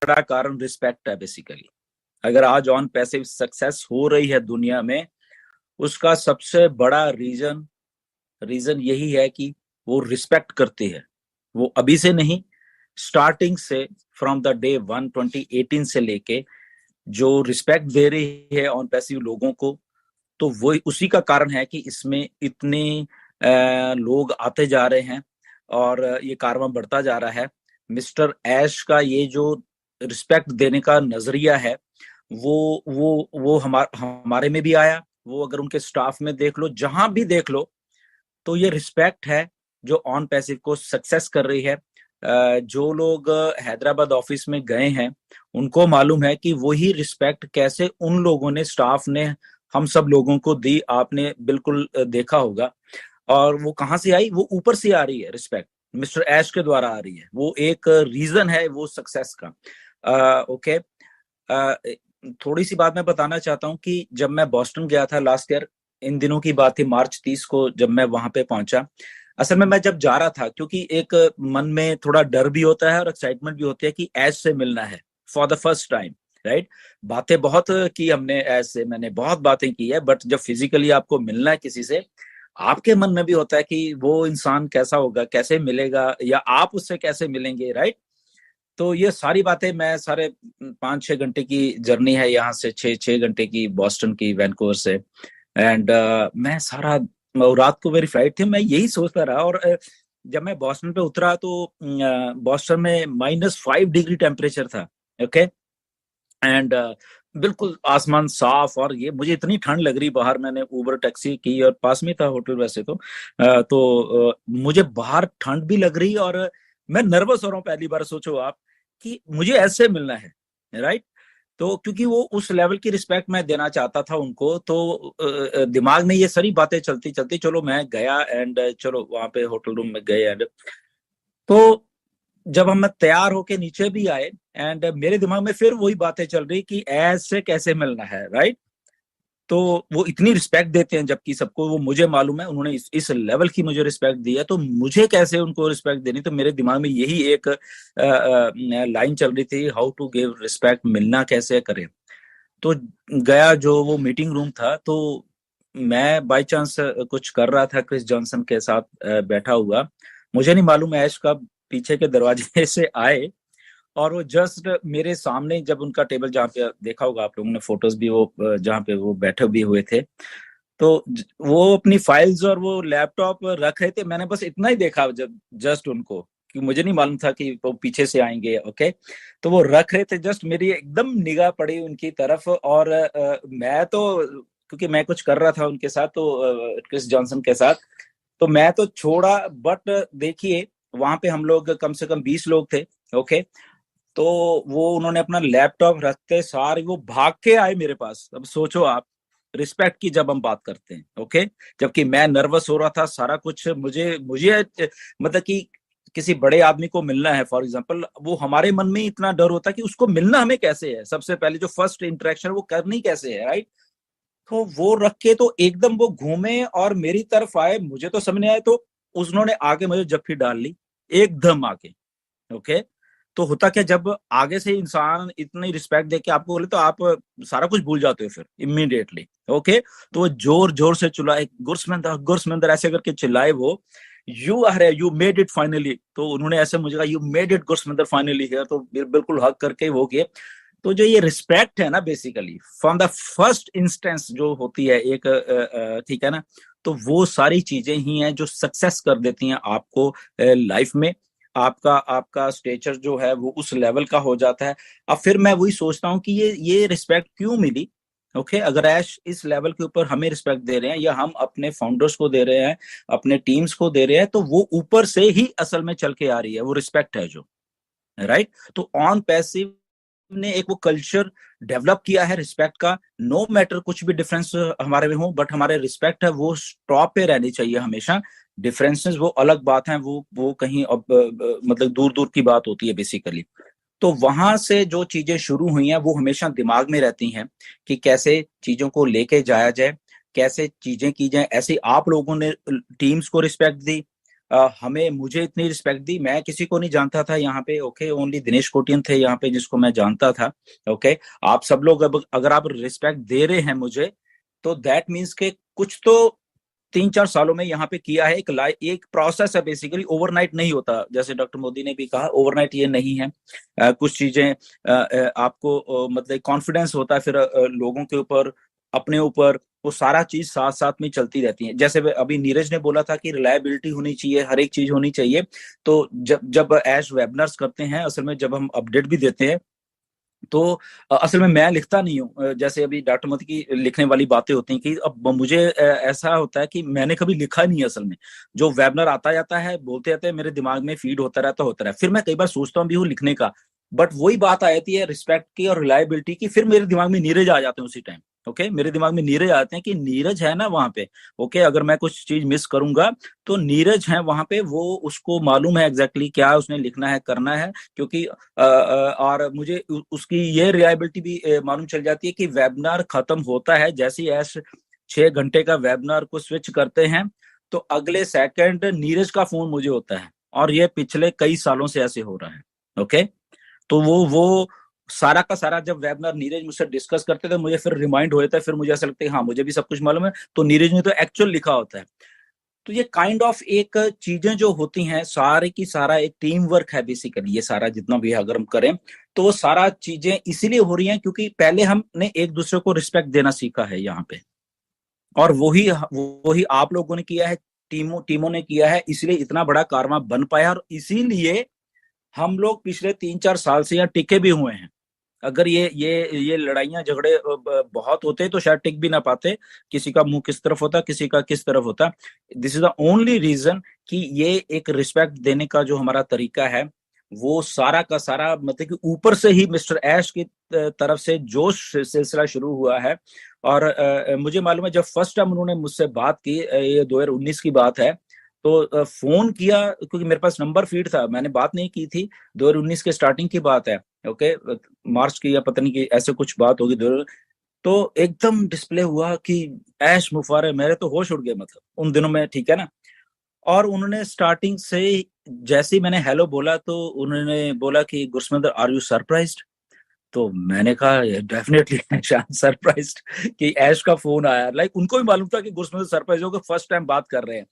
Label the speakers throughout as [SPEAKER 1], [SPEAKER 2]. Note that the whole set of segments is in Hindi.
[SPEAKER 1] बड़ा कारण रिस्पेक्ट है बेसिकली। अगर आज ऑन पैसिव सक्सेस हो रही है दुनिया में, उसका सबसे बड़ा रीजन रीजन यही है कि वो रिस्पेक्ट करती है। वो अभी से नहीं, स्टार्टिंग से, फ्रॉम द डे वन 2018 से लेके जो रिस्पेक्ट दे रही है ऑन पैसिव लोगों को, तो वो उसी का कारण है कि इसमें इतने लोग आते जा रहे हैं और ये कारवां बढ़ता जा रहा है। मिस्टर ऐश का ये जो रिस्पेक्ट देने का नजरिया है, वो हमारे में भी आया। वो अगर उनके स्टाफ में देख लो, जहां भी देख लो, तो ये रिस्पेक्ट है जो ऑन पैसिव को सक्सेस कर रही है। जो लोग हैदराबाद ऑफिस में गए हैं, उनको मालूम है कि वही रिस्पेक्ट कैसे उन लोगों ने, स्टाफ ने हम सब लोगों को दी। आपने बिल्कुल देखा होगा। और वो कहाँ से आई? वो ऊपर से आ रही है रिस्पेक्ट, मिस्टर ऐश के द्वारा आ रही है। वो एक रीजन है वो सक्सेस का। ओके। थोड़ी सी बात मैं बताना चाहता हूँ कि जब मैं बॉस्टन गया था लास्ट ईयर, इन दिनों की बात थी, मार्च 30 को जब मैं वहां पे पहुंचा। असल में मैं जब जा रहा था, क्योंकि एक मन में थोड़ा डर भी होता है और एक्साइटमेंट भी होती है कि ऐश से मिलना है for the first time, right. बातें बहुत की हमने ऐश से, मैंने बहुत बातें की है, बट जब फिजिकली आपको मिलना है किसी से, आपके मन में भी होता है कि वो इंसान कैसा होगा, कैसे मिलेगा, या आप उससे कैसे मिलेंगे, राइट। तो ये सारी बातें, मैं सारे 5-6 घंटे की जर्नी है यहाँ से, 6-6 घंटे की बॉस्टन की, वैनकूवर से। एंड मैं सारा, रात को मेरी फ्लाइट थी, मैं यही सोचता रहा। और जब मैं बॉस्टन पे उतरा तो बॉस्टन में -5 डिग्री टेम्परेचर था। ओके। एंड बिल्कुल आसमान साफ, और ये मुझे इतनी ठंड लग रही बाहर। मैंने उबर टैक्सी की और पास में था होटल वैसे तो। मुझे बाहर ठंड भी लग रही, और मैं नर्वस हो रहा हूँ पहली बार। सोचो आप कि मुझे ऐसे मिलना है, राइट। तो क्योंकि वो उस लेवल की रिस्पेक्ट मैं देना चाहता था उनको, तो दिमाग में ये सारी बातें चलती चलती, चलो मैं गया, एंड चलो वहां पे होटल रूम में गए। एंड तो जब हम तैयार होके नीचे भी आए, एंड मेरे दिमाग में फिर वही बातें चल रही कि ऐसे कैसे मिलना है, राइट। तो वो इतनी रिस्पेक्ट देते हैं, जबकि सबको वो, मुझे मालूम है उन्होंने इस लेवल की मुझे रिस्पेक्ट दी है, तो मुझे कैसे उनको रिस्पेक्ट देनी। तो मेरे दिमाग में यही एक लाइन चल रही थी, हाउ टू गिव रिस्पेक्ट, मिलना कैसे करें। तो गया जो वो मीटिंग रूम था, तो मैं बाय चांस कुछ कर रहा था क्रिस जॉनसन के साथ बैठा हुआ। मुझे नहीं मालूम ऐश का पीछे के दरवाजे से आए, और वो जस्ट मेरे सामने, जब उनका टेबल, जहाँ पे देखा होगा आप लोगों ने फोटोज भी, वो जहाँ पे वो बैठे भी हुए थे, तो वो अपनी फाइल्स और वो लैपटॉप रख रहे थे। मैंने बस इतना ही देखा जब जस्ट उनको, कि मुझे नहीं मालूम था कि वो पीछे से आएंगे। ओके। तो वो रख रहे थे, जस्ट मेरी एकदम निगाह पड़ी उनकी तरफ, और मैं तो, क्योंकि मैं कुछ कर रहा था उनके साथ, तो क्रिस जॉनसन के साथ, तो मैं तो छोड़ा। बट देखिए, वहां पे हम लोग कम से कम 20 लोग थे। ओके। तो वो उन्होंने अपना लैपटॉप रखते सार वो भाग के आए मेरे पास। अब सोचो आप, रिस्पेक्ट की जब हम बात करते हैं, ओके। जबकि मैं नर्वस हो रहा था, सारा कुछ मुझे मुझे मतलब कि किसी बड़े आदमी को मिलना है फॉर एग्जांपल, वो हमारे मन में इतना डर होता है कि उसको मिलना हमें कैसे है, सबसे पहले जो फर्स्ट इंटरेक्शन वो करनी कैसे है, राइट। तो वो रख के तो एकदम वो घूमे और मेरी तरफ आए, मुझे तो समझ नहीं आया, तो उन्होंने आके मुझे जप्फी डाल ली एकदम आके। ओके। तो होता क्या, जब आगे से इंसान इतनी रिस्पेक्ट दे के आपको बोले, तो आप सारा कुछ भूल जाते हो फिर इमीडिएटली। ओके। तो वो जोर जोर से चिल्लाए, गुरसमंदर गुरसमंदर ऐसे करके चिल्लाए वो, you are, you made it finally. तो उन्होंने ऐसे मुझे कहा, you made it Gursamandar finally here. तो बिल्कुल हक करके वो किए। तो जो ये रिस्पेक्ट है ना, basically from the first instance जो होती है एक, ठीक है ना, तो वो सारी चीजें ही हैं जो सक्सेस कर देती हैं आपको लाइफ में। आपका आपका स्टेचर जो है वो उस लेवल का हो जाता है। अब फिर मैं वही सोचता हूँ कि ये रिस्पेक्ट क्यों मिली। ओके। अगर ऐश इस लेवल के ऊपर हमें रिस्पेक्ट दे रहे हैं, या हम अपने फाउंडर्स को दे रहे हैं, अपने टीम्स को दे रहे हैं, तो वो ऊपर से ही असल में चल के आ रही है, वो रिस्पेक्ट है जो, राइट। तो ऑन पैसिव ने एक वो कल्चर डेवलप किया है रिस्पेक्ट का। नो मैटर कुछ भी डिफरेंस हमारे में हो, बट हमारे रिस्पेक्ट है वो टॉप पे रहनी चाहिए हमेशा। डिफरेंसेस वो अलग बात है, वो कहीं मतलब दूर दूर की बात होती है बेसिकली। तो वहां से जो चीजें शुरू हुई हैं वो हमेशा दिमाग में रहती हैं, कि कैसे चीजों को लेके जाया जाए, कैसे चीजें की जाए। ऐसे आप लोगों ने टीम्स को रिस्पेक्ट दी, हमें मुझे इतनी रिस्पेक्ट दी। मैं किसी को नहीं जानता था यहाँ पे, ओके, ओनली दिनेश कोटियन थे यहाँ पे जिसको मैं जानता था, ओके। आप सब लोग अब अगर आप रिस्पेक्ट दे रहे हैं मुझे, तो दैट मीन्स के कुछ तो 3-4 सालों में यहाँ पे किया है। एक प्रोसेस है बेसिकली, ओवरनाइट नहीं होता, जैसे डॉक्टर मोदी ने भी कहा, ओवरनाइट ये नहीं है। कुछ चीजें आपको मतलब कॉन्फिडेंस होता है, फिर लोगों के ऊपर, अपने ऊपर, वो सारा चीज साथ साथ में चलती रहती है। जैसे अभी नीरज ने बोला था कि रिलायबिलिटी होनी चाहिए, हर एक चीज होनी चाहिए। तो जब जब एश वेबिनार्स करते हैं, असल में जब हम अपडेट भी देते हैं, तो असल में मैं लिखता नहीं हूँ। जैसे अभी डॉक्टर मोदी की लिखने वाली बातें होती हैं कि अब मुझे ऐसा होता है कि मैंने कभी लिखा नहीं है असल में। जो वेबिनार आता जाता है, बोलते रहते हैं, मेरे दिमाग में फीड होता रहता है। फिर मैं कई बार सोचता भी हूँ लिखने का, बट वही बात आ जाती है रिस्पेक्ट की और रिलायबिलिटी की, फिर मेरे दिमाग में नीरज आ जाते हैं उसी टाइम। ओके, मेरे दिमाग में नीरज आते हैं कि नीरज है ना वहां पे। ओके, अगर मैं कुछ चीज मिस करूंगा तो नीरज है वहां पे, वो उसको मालूम है एग्जैक्टली क्या उसने लिखना है, करना है। क्योंकि और मुझे उसकी ये रिलायबिलिटी भी मालूम चल जाती है कि वेबिनार खत्म होता है, जैसे ही ऐश 6 घंटे का वेबिनार को स्विच करते हैं, तो अगले सेकंड नीरज का फोन मुझे होता है। और ये पिछले कई सालों से ऐसे हो रहा है। ओके, तो वो सारा का सारा जब वेबिनार नीरज मुझसे डिस्कस करते थे, मुझे फिर रिमाइंड हो जाता है, फिर मुझे ऐसा लगता है हाँ मुझे भी सब कुछ मालूम है, तो नीरज ने तो एक्चुअल लिखा होता है। तो ये काइंड ऑफ एक चीजें जो होती हैं, सारे की सारा एक टीम वर्क है बेसिकली। ये सारा जितना भी अगर हम करें, तो वो सारा चीजें इसीलिए हो रही हैं क्योंकि पहले हमने एक दूसरे को रिस्पेक्ट देना सीखा है यहाँ पे। और वही आप लोगों ने किया है, टीमों ने किया है, इसलिए इतना बड़ा कारवा बन पाया, और इसीलिए हम लोग पिछले 3-4 साल से यहाँ टिके भी हुए हैं। अगर ये लड़ाइयां झगड़े बहुत होते तो शायद टिक भी ना पाते। किसी का मुंह किस तरफ होता, किसी का किस तरफ होता। This is the only reason कि ये एक रिस्पेक्ट देने का जो हमारा तरीका है, वो सारा का सारा मतलब कि ऊपर से ही मिस्टर ऐश की तरफ से जो सिलसिला शुरू हुआ है। और मुझे मालूम है जब फर्स्ट टाइम उन्होंने मुझसे बात की, ये 2019 की बात है, तो फोन किया क्योंकि मेरे पास नंबर फीड था, मैंने बात नहीं की थी। 2019 के स्टार्टिंग की बात है, ओके, मार्च की या पता नहीं की ऐसे कुछ बात होगी। तो एकदम डिस्प्ले हुआ कि ऐश मुफारे, मेरे तो होश उड़ गए मतलब उन दिनों में, ठीक है ना। और उन्होंने स्टार्टिंग से जैसे ही मैंने हेलो बोला, तो उन्होंने बोला कि गुरसमिंदर आर यू सरप्राइज्ड। तो मैंने कहा डेफिनेटली सरप्राइज्ड कि ऐश का फोन आया। लाइक उनको भी मालूम था कि गुरसमिंदर सरप्राइज होकर फर्स्ट टाइम बात कर रहे हैं।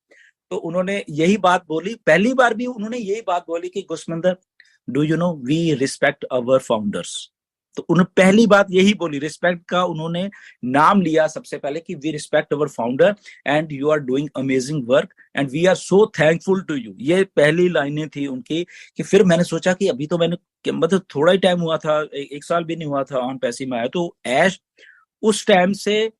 [SPEAKER 1] तो उन्होंने यही बात बोली, पहली बार भी उन्होंने यही बात बोली कि Gursaminder, do you know we respect our founders. तो उन्होंने पहली बात यही बोली, रिस्पेक्ट का उन्होंने नाम लिया सबसे पहले कि we respect our founder and you are doing amazing work and we are so thankful to you. ये पहली लाइनें थी उनकी। कि फिर मैंने सोचा कि अभी तो मैंने मतलब थोड़ा ही टाइम हुआ था, एक साल भी नहीं हुआ था ऑन पैसी में आया। तो ऐश उस टाइम से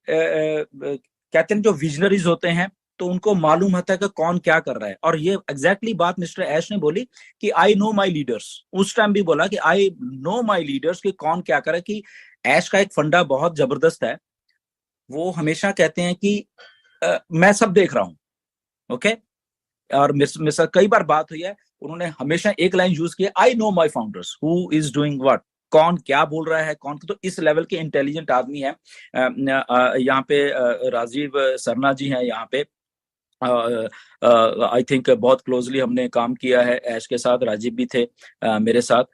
[SPEAKER 1] कहते हैं जो विजनरीज होते हैं, तो उनको मालूम होता है कि कौन क्या कर रहा है। और ये एग्जैक्टली बात मिस्टर ऐश ने बोली कि आई नो माई लीडर्स। उस टाइम भी बोला कि आई नो माई लीडर्स, कि कौन क्या करे। कि ऐश का एक फंडा बहुत जबरदस्त है, वो हमेशा कहते हैं कि मैं सब देख रहा हूं। ओके, और मेरे साथ कई बार बात हुई है, उन्होंने हमेशा एक लाइन यूज की है, I know my founders who is doing what. कौन क्या बोल रहा है, कौन। तो इस लेवल के इंटेलिजेंट आदमी है। यहाँ पे राजीव सरना जी हैं यहाँ पे। आई थिंक बहुत क्लोजली हमने काम किया है ऐश के साथ, राजीव भी थे मेरे साथ।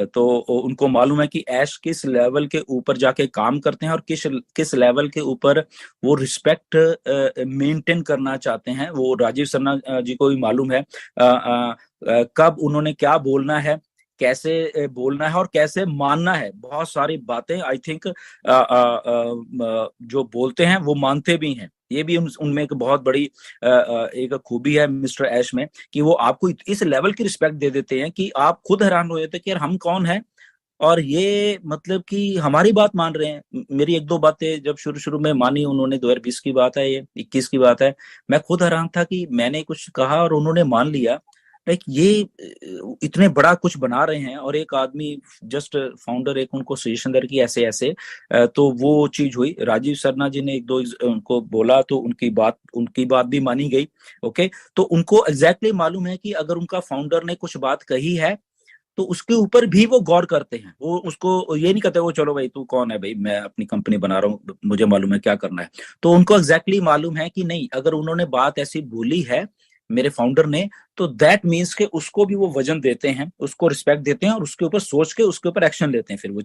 [SPEAKER 1] तो उनको मालूम है कि ऐश किस लेवल के ऊपर जाके काम करते हैं और किस किस लेवल के ऊपर वो रिस्पेक्ट मेंटेन करना चाहते हैं। वो राजीव सन्ना जी को भी मालूम है कब उन्होंने क्या बोलना है, कैसे बोलना है और कैसे मानना है। बहुत सारी बातें आई थिंक जो बोलते हैं वो मानते भी हैं। ये भी उनमें एक बहुत बड़ी एक खूबी है मिस्टर ऐश में, कि वो आपको इस लेवल की रिस्पेक्ट दे देते हैं कि आप खुद हैरान हो जाते हैं कि यार हम कौन है, और ये मतलब कि हमारी बात मान रहे हैं। मेरी एक दो बातें जब शुरू शुरू में मानी उन्होंने, 2020 की बात है, ये 21 की बात है, मैं खुद हैरान था कि मैंने कुछ कहा और उन्होंने मान लिया। लाइक ये इतने बड़ा कुछ बना रहे हैं, और एक आदमी जस्ट फाउंडर एक उनको सजेशन दे कि ऐसे ऐसे। तो वो चीज हुई। राजीव सरना जी ने एक दो उनको बोला, तो उनकी बात भी मानी गई। ओके, तो उनको एग्जैक्टली मालूम है कि अगर उनका फाउंडर ने कुछ बात कही है, तो उसके ऊपर भी वो गौर करते हैं। वो उसको ये नहीं कहते वो चलो भाई तू कौन है भाई, मैं अपनी कंपनी बना रहा हूँ, मुझे मालूम है क्या करना है। तो उनको एग्जैक्टली मालूम है कि नहीं, अगर उन्होंने बात ऐसी बोली है मेरे फाउंडर ने, तो दैट मीन्स के उसको भी वो वजन देते हैं, उसको रिस्पेक्ट देते हैं और उसके ऊपर सोच के उसके ऊपर एक्शन लेते हैं फिर वो